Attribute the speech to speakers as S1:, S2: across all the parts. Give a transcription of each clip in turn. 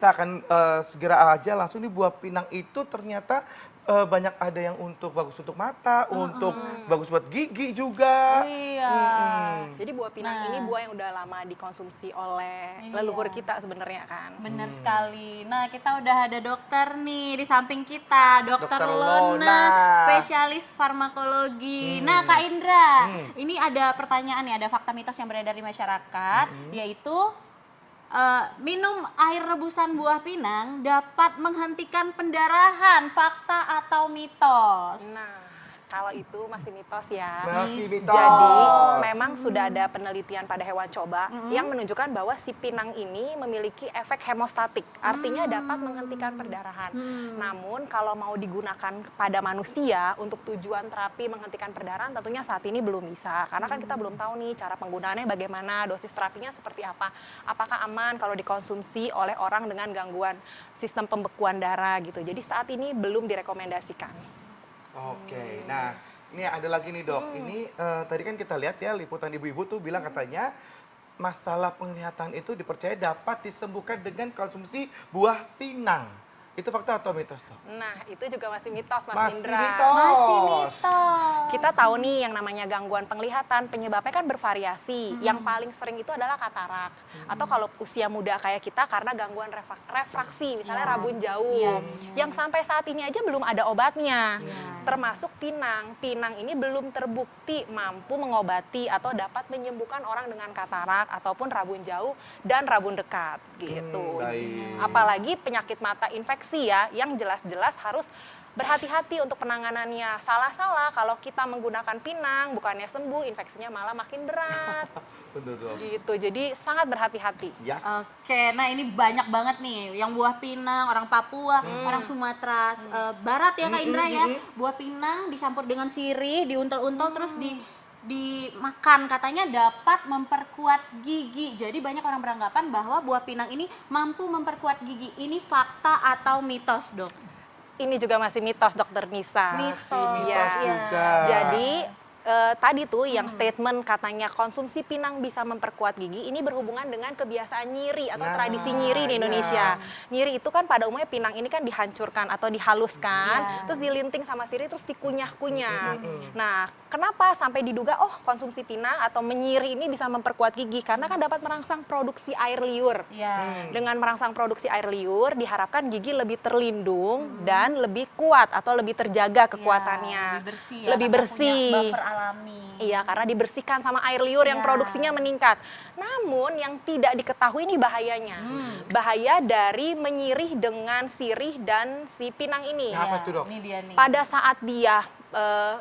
S1: kita akan segera aja langsung di buah pinang itu ternyata banyak ada yang untuk bagus untuk mata, untuk bagus buat gigi juga.
S2: Iya.
S3: Jadi buah pinang ini buah yang udah lama dikonsumsi oleh leluhur kita sebenarnya kan.
S2: Bener sekali. Nah, kita udah ada dokter nih di samping kita, Dokter
S1: Dr.
S2: Lona,
S1: Lona.
S2: spesialis farmakologi. Nah, Kak Indra, ini ada pertanyaan nih, ada fakta mitos yang beredar di masyarakat, yaitu minum air rebusan buah pinang dapat menghentikan pendarahan, fakta atau mitos?
S3: Nah, kalau itu masih mitos ya.
S1: Masih mitos.
S3: Jadi memang sudah ada penelitian pada hewan coba yang menunjukkan bahwa si pinang ini memiliki efek hemostatik, artinya dapat menghentikan perdarahan. Namun kalau mau digunakan pada manusia untuk tujuan terapi menghentikan perdarahan tentunya saat ini belum bisa. Karena kan kita belum tahu nih cara penggunaannya bagaimana, dosis terapinya seperti apa. Apakah aman kalau dikonsumsi oleh orang dengan gangguan sistem pembekuan darah gitu. Jadi saat ini belum direkomendasikan.
S1: Oke, nah ini ada lagi nih dok. Ini tadi kan kita lihat ya liputan ibu-ibu tuh bilang katanya masalah penglihatan itu dipercaya dapat disembuhkan dengan konsumsi buah pinang. Itu fakta atau mitos dok?
S3: Nah, itu juga masih mitos, Mas
S1: Masih
S3: Indra.
S1: mitos.
S2: Masih mitos.
S3: Kita tahu nih yang namanya gangguan penglihatan, penyebabnya kan bervariasi. Yang paling sering itu adalah katarak. Atau kalau usia muda kayak kita karena gangguan refraksi, misalnya rabun jauh. Yang sampai saat ini aja belum ada obatnya. Termasuk pinang. Pinang ini belum terbukti mampu mengobati atau dapat menyembuhkan orang dengan katarak ataupun rabun jauh dan rabun dekat gitu.
S1: Baik.
S3: Apalagi penyakit mata infeksi ya, yang jelas-jelas harus berhati-hati untuk penanganannya. Salah-salah kalau kita menggunakan pinang, bukannya sembuh, infeksinya malah makin berat.
S1: Bener dok.
S3: Gitu, jadi sangat berhati-hati.
S1: Yes.
S2: Oke, nah ini banyak banget nih, yang buah pinang, orang Papua, orang Sumatera Barat ya Kak Indra ya. Buah pinang dicampur dengan sirih, diuntel-untel terus dimakan, katanya dapat memperkuat gigi. Jadi banyak orang beranggapan bahwa buah pinang ini mampu memperkuat gigi. Ini fakta atau mitos, Dok?
S3: Ini juga masih mitos, Dokter Nisa.
S2: Mitos,
S3: Iya.
S1: juga.
S3: Jadi tadi tuh yang statement katanya konsumsi pinang bisa memperkuat gigi, ini berhubungan dengan kebiasaan nyiri atau tradisi nyiri di Indonesia. Nyiri itu kan pada umumnya pinang ini kan dihancurkan atau dihaluskan, terus dilinting sama sirih, terus dikunyah-kunyah. Nah, kenapa sampai diduga oh konsumsi pinang atau menyiri ini bisa memperkuat gigi? Karena kan dapat merangsang produksi air liur. Dengan merangsang produksi air liur, diharapkan gigi lebih terlindung dan lebih kuat atau lebih terjaga kekuatannya.
S2: Lebih bersih.
S3: Lebih bersih.
S2: Buffer alami.
S3: Iya, karena dibersihkan sama air liur yang produksinya meningkat. Namun yang tidak diketahui ini bahayanya. Bahaya dari menyirih dengan sirih dan si pinang ini.
S1: Apa itu dok?
S2: Ini dia nih.
S3: Pada saat dia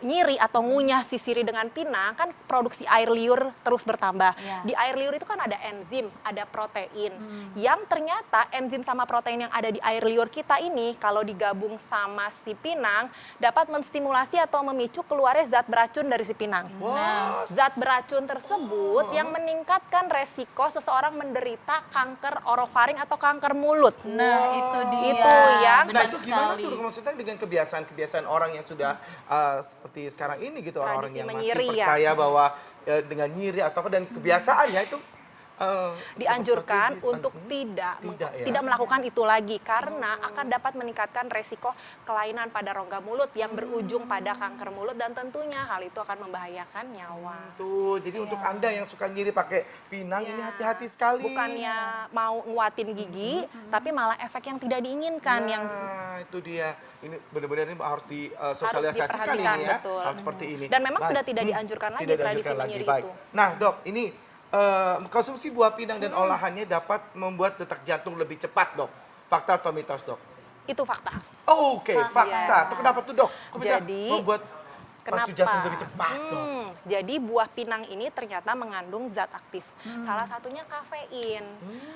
S3: nyiri atau ngunyah si sirih dengan pinang, kan produksi air liur terus bertambah. Di air liur itu kan ada enzim, ada protein. Yang ternyata enzim sama protein yang ada di air liur kita ini kalau digabung sama si pinang dapat menstimulasi atau memicu keluarnya zat beracun dari si pinang. Nah, zat beracun tersebut yang meningkatkan resiko seseorang menderita kanker orofaring atau kanker mulut.
S2: Nah, itu dia.
S3: Itu yang
S1: Nah
S2: Benar
S1: itu gimana
S2: sekali.
S1: tuh maksudnya dengan kebiasaan-kebiasaan orang yang sudah seperti sekarang ini gitu, orang-orang
S3: Tradisi
S1: yang masih
S3: menyiri ya.
S1: percaya bahwa dengan nyiri atau apa dan kebiasaannya itu
S3: dianjurkan
S1: memperkuat
S3: untuk
S1: gigi. Tidak ya?
S3: tidak melakukan itu lagi karena akan dapat meningkatkan resiko kelainan pada rongga mulut yang berujung pada kanker mulut dan tentunya hal itu akan membahayakan nyawa.
S1: Tuh, jadi untuk Anda yang suka nyiri pakai pinang ini hati-hati sekali.
S3: Bukannya mau nguatin gigi, tapi malah efek yang tidak diinginkan
S1: Nah,
S3: yang
S1: itu dia. Ini benar-benar ini harus disosialisasikan
S3: diperhatikan,
S1: ini ya.
S3: betul.
S1: Hal seperti ini.
S3: Dan memang
S1: Baik.
S3: sudah tidak dianjurkan lagi
S1: Tidak
S3: tradisi
S1: dianjurkan lagi.
S3: menyiri
S1: Baik.
S3: itu.
S1: Nah, Dok, ini konsumsi buah pinang dan olahannya dapat membuat detak jantung lebih cepat, Dok. Fakta atau mitos, Dok?
S3: Itu fakta.
S1: Oh, oke, fakta. Itu kenapa tuh, Dok? Kok bisa
S3: Jadi,
S1: membuat
S3: kenapa?
S1: pacu jantung lebih cepat, Dok?
S3: Jadi buah pinang ini ternyata mengandung zat aktif. Salah satunya kafein.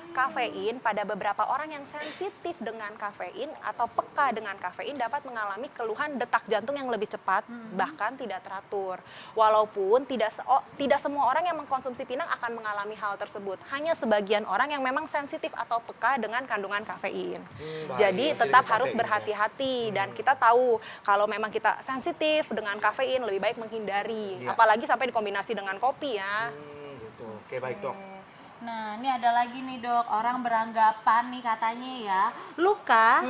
S3: Kafein pada beberapa orang yang sensitif dengan kafein atau peka dengan kafein dapat mengalami keluhan detak jantung yang lebih cepat, bahkan tidak teratur. Walaupun tidak semua orang yang mengkonsumsi pinang akan mengalami hal tersebut. Hanya sebagian orang yang memang sensitif atau peka dengan kandungan kafein. Jadi
S1: bahaya.
S3: tetap
S1: Jadi
S3: harus
S1: kafein,
S3: berhati-hati dan kita tahu kalau memang kita sensitif dengan kafein lebih baik menghindari.
S1: Iya.
S3: Apalagi sampai dikombinasi dengan kopi ya.
S1: Gitu. Oke, baik, Dok.
S2: Nah, ini ada lagi nih dok, orang beranggapan nih katanya ya, luka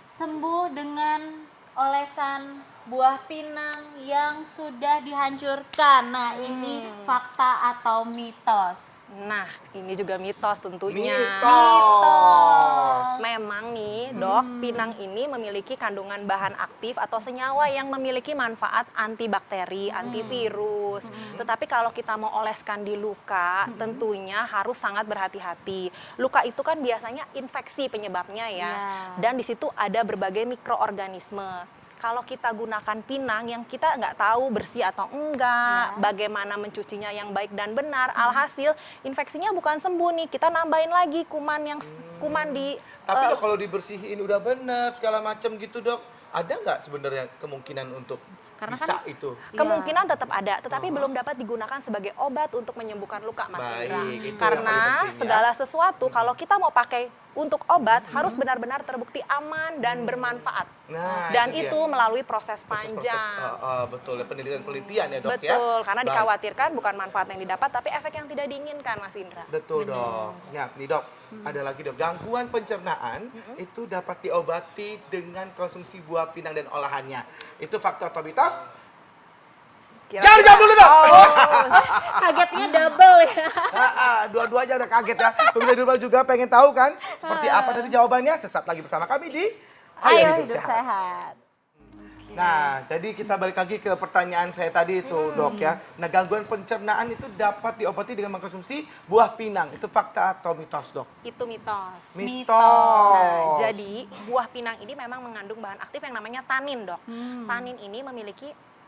S2: sembuh dengan olesan buah pinang yang sudah dihancurkan. Nah, ini fakta atau mitos?
S3: Nah, ini juga mitos tentunya.
S1: Mitos.
S3: Memang nih, Dok, pinang ini memiliki kandungan bahan aktif atau senyawa yang memiliki manfaat antibakteri, antivirus. Tetapi kalau kita mau oleskan di luka, tentunya harus sangat berhati-hati. Luka itu kan biasanya infeksi penyebabnya ya.
S2: Ya.
S3: Dan di situ ada berbagai mikroorganisme. Kalau kita gunakan pinang yang kita nggak tahu bersih atau enggak, bagaimana mencucinya yang baik dan benar, alhasil infeksinya bukan sembuh nih, kita nambahin lagi kuman yang kuman di
S1: Tapi dok, kalau dibersihin udah bener segala macam gitu dok, ada nggak sebenarnya kemungkinan untuk
S2: Karena
S1: bisa
S2: kan-
S1: itu?
S3: kemungkinan tetap ada, tetapi belum dapat digunakan sebagai obat untuk menyembuhkan luka, Mas
S1: Baik,
S3: Indra.
S1: itu yang
S3: Karena
S1: paling penting, ya.
S3: segala sesuatu kalau kita mau pakai untuk obat harus benar-benar terbukti aman dan bermanfaat.
S1: Nah,
S3: Dan
S1: itu
S3: itu
S1: dia.
S3: melalui proses
S1: Proses-proses,
S3: panjang.
S1: betul ya, penelitian ya dok ya.
S3: Betul, karena
S1: Baik.
S3: dikhawatirkan bukan manfaat yang didapat, tapi efek yang tidak diinginkan, Mas Indra.
S1: Betul dok. Nah, nih dok, ada lagi dok. Gangguan pencernaan itu dapat diobati dengan konsumsi buah pinang dan olahannya. Itu fakta atau mitos? Jangan jawab dulu dok.
S2: Kagetnya double ya.
S1: Dua-duanya udah kaget ya. Pemirsa di rumah juga pengen tahu kan seperti apa tadi jawabannya? Sesaat lagi bersama kami di
S2: Ayo hidup sehat.
S1: Nah, jadi kita balik lagi ke pertanyaan saya tadi itu, dok ya. Nah, gangguan pencernaan itu dapat diobati dengan mengkonsumsi buah pinang. Itu fakta atau mitos, dok?
S3: Itu mitos.
S1: Mitos.
S3: Nah, jadi buah pinang ini memang mengandung bahan aktif yang namanya tanin, Dok. Tanin ini memiliki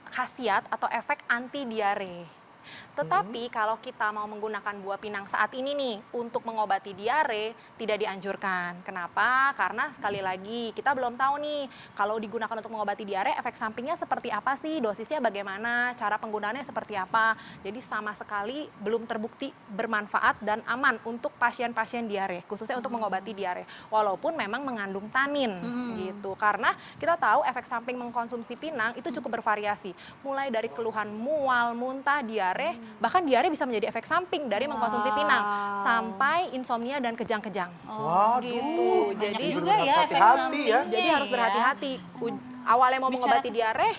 S3: khasiat atau efek anti diare. Tetapi kalau kita mau menggunakan buah pinang saat ini nih untuk mengobati diare tidak dianjurkan. Kenapa? Karena sekali lagi kita belum tahu nih kalau digunakan untuk mengobati diare efek sampingnya seperti apa sih, dosisnya bagaimana, cara penggunaannya seperti apa. Jadi sama sekali belum terbukti bermanfaat dan aman untuk pasien-pasien diare, khususnya untuk mengobati diare. Walaupun memang mengandung tanin gitu. Karena kita tahu efek samping mengkonsumsi pinang itu cukup bervariasi. Mulai dari keluhan mual, muntah, diare, bahkan diare bisa menjadi efek samping dari mengkonsumsi pinang sampai insomnia dan kejang-kejang.
S1: Waduh.
S3: Gitu.
S2: Banyak
S3: Jadi
S2: juga ya efek
S1: hati-hati
S2: sampingnya.
S1: ya.
S3: jadi harus
S2: ya.
S3: berhati-hati. Awalnya mau mengobati diare,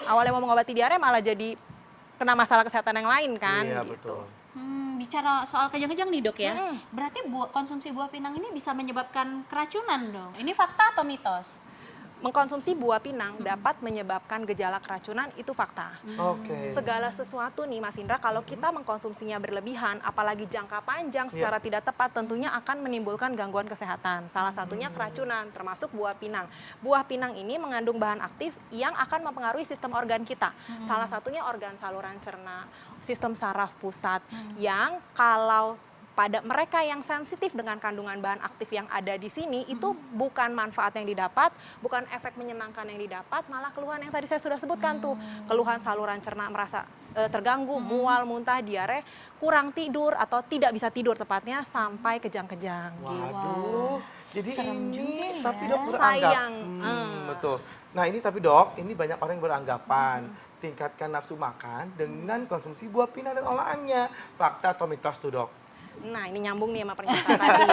S3: awalnya mau mengobati diare malah jadi kena masalah kesehatan yang lain kan.
S1: Iya,
S3: gitu.
S1: betul.
S2: Bicara soal kejang-kejang nih dok ya, berarti konsumsi buah pinang ini bisa menyebabkan keracunan dong. Ini fakta atau mitos?
S3: Mengkonsumsi buah pinang dapat menyebabkan gejala keracunan, itu fakta.
S1: Oke.
S3: Segala sesuatu nih Mas Indra, kalau kita mengkonsumsinya berlebihan, apalagi jangka panjang secara tidak tepat, tentunya akan menimbulkan gangguan kesehatan. Salah satunya keracunan, termasuk buah pinang. Buah pinang ini mengandung bahan aktif yang akan mempengaruhi sistem organ kita. Salah satunya organ saluran cerna, sistem saraf pusat, yang kalau pada mereka yang sensitif dengan kandungan bahan aktif yang ada di sini, itu bukan manfaat yang didapat, bukan efek menyenangkan yang didapat, malah keluhan yang tadi saya sudah sebutkan tuh, keluhan saluran cerna merasa terganggu, mual, muntah, diare, kurang tidur atau tidak bisa tidur tepatnya sampai kejang-kejang. Gitu.
S1: Waduh. Jadi
S2: Serem juga
S1: ini
S2: ya.
S1: tapi dok beranggap.
S3: Sayang.
S1: Betul. Nah, ini tapi dok, ini banyak orang yang beranggapan tingkatkan nafsu makan dengan konsumsi buah pinang dan olahannya. Fakta atau mitos tuh, dok?
S3: Nah, ini nyambung nih sama pernyataan tadi.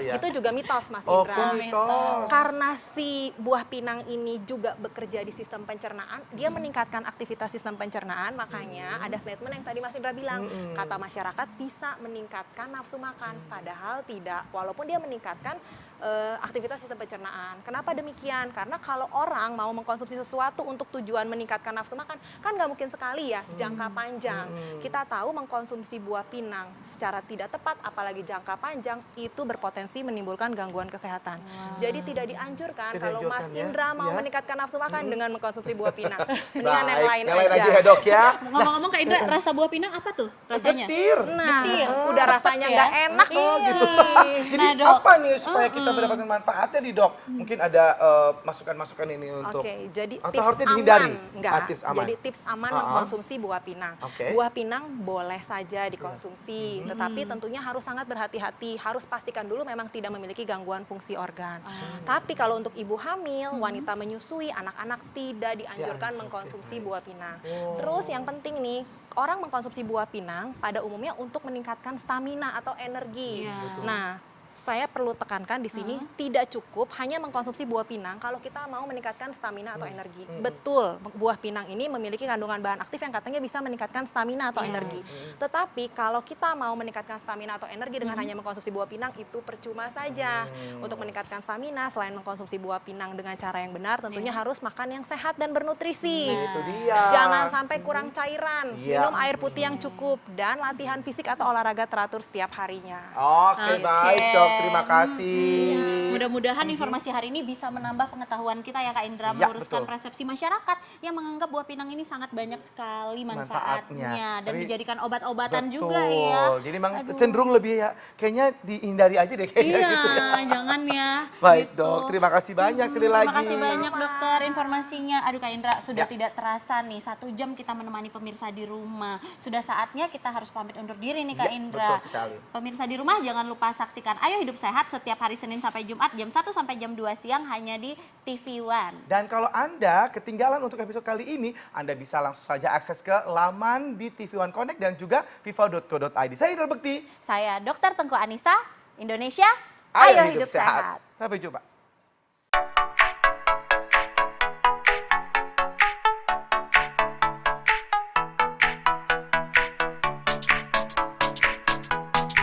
S1: Iya.
S3: Itu juga mitos, Mas
S1: Oh,
S3: Indra.
S1: mitos.
S3: Karena si buah pinang ini juga bekerja di sistem pencernaan, dia meningkatkan aktivitas sistem pencernaan, makanya ada statement yang tadi Mas Indra bilang, kata masyarakat bisa meningkatkan nafsu makan, padahal tidak. Walaupun dia meningkatkan aktivitas sistem pencernaan. Kenapa demikian? Karena kalau orang mau mengkonsumsi sesuatu untuk tujuan meningkatkan nafsu makan, kan nggak mungkin sekali ya, jangka panjang. Kita tahu mengkonsumsi buah pinang secara tidak tepat, apalagi jangka panjang, itu berpotensi menimbulkan gangguan kesehatan. Jadi tidak dianjurkan
S1: Tidak
S3: kalau Mas
S1: dianjurkan ya,
S3: Indra mau
S1: ya.
S3: meningkatkan nafsu makan dengan mengkonsumsi buah pinang. Mendingan yang lain
S1: Yang lain aja
S3: aja.
S1: ya, dok ya.
S2: Ngomong-ngomong Kak Indra, rasa buah pinang apa tuh rasanya?
S1: Getir.
S3: Nah,
S2: Getir.
S3: udah
S2: Sepet
S3: rasanya
S2: ya?
S3: nggak enak
S1: Oh, gitu. Jadi
S2: Nah, Dok.
S1: apa nih supaya kita mendapatkan manfaatnya nih, dok? Mungkin ada masukan-masukan ini untuk
S3: Oke, jadi
S1: atau
S3: tips
S1: harusnya dihindari?
S3: aman. Enggak,
S1: Tips aman.
S3: jadi tips aman
S1: Ah, ah.
S3: mengkonsumsi buah pinang.
S1: Oke.
S3: Buah pinang boleh saja dikonsumsi, tetapi tentunya tentunya harus sangat berhati-hati, harus pastikan dulu memang tidak memiliki gangguan fungsi organ. Tapi kalau untuk ibu hamil, wanita menyusui, anak-anak tidak dianjurkan mengkonsumsi buah pinang. Terus yang penting nih, orang mengkonsumsi buah pinang pada umumnya untuk meningkatkan stamina atau energi.
S2: Iya.
S3: Nah, saya perlu tekankan di sini tidak cukup hanya mengkonsumsi buah pinang kalau kita mau meningkatkan stamina atau energi. Betul, buah pinang ini memiliki kandungan bahan aktif yang katanya bisa meningkatkan stamina atau energi. Tetapi kalau kita mau meningkatkan stamina atau energi dengan hanya mengkonsumsi buah pinang itu percuma saja. Untuk meningkatkan stamina selain mengkonsumsi buah pinang dengan cara yang benar tentunya harus makan yang sehat dan bernutrisi.
S1: Itu dia.
S3: Jangan sampai kurang cairan,
S1: Iya.
S3: minum air putih yang cukup dan latihan fisik atau olahraga teratur setiap harinya.
S1: Oke, baik dok, terima kasih.
S2: Mudah-mudahan informasi hari ini bisa menambah pengetahuan kita ya Kak Indra,
S1: Ya,
S2: meluruskan
S1: betul.
S2: persepsi masyarakat yang menganggap buah pinang ini sangat banyak sekali manfaatnya,
S1: Manfaatnya.
S2: dan
S1: Tapi-
S2: dijadikan obat-obatan
S1: Betul.
S2: juga ya.
S1: Jadi memang
S2: Aduh.
S1: cenderung lebih ya, kayaknya dihindari aja deh kayaknya
S2: Iya,
S1: gitu ya.
S2: jangan ya.
S1: Baik
S2: gitu.
S1: dok, terima kasih banyak sekali lagi.
S2: Terima kasih banyak dokter informasinya. Aduh Kak Indra, sudah
S1: Ya.
S2: tidak terasa nih 1 jam kita menemani pemirsa di rumah. Sudah saatnya kita harus pamit undur diri nih Kak
S1: Ya,
S2: Indra.
S1: betul sekali.
S2: Pemirsa di rumah jangan lupa saksikan Ayo Hidup Sehat setiap hari Senin sampai Jumat jam 1 sampai jam 2 siang hanya di TV One.
S1: Dan kalau Anda ketinggalan untuk episode kali ini, Anda bisa langsung saja akses ke laman di TV One Connect dan juga viva.co.id. Saya Indra Bekti.
S2: Saya Dr. Tengku Anissa, Indonesia,
S1: Ayo
S2: Ayo,
S1: hidup
S2: Hidup Sehat.
S1: Sampai jumpa.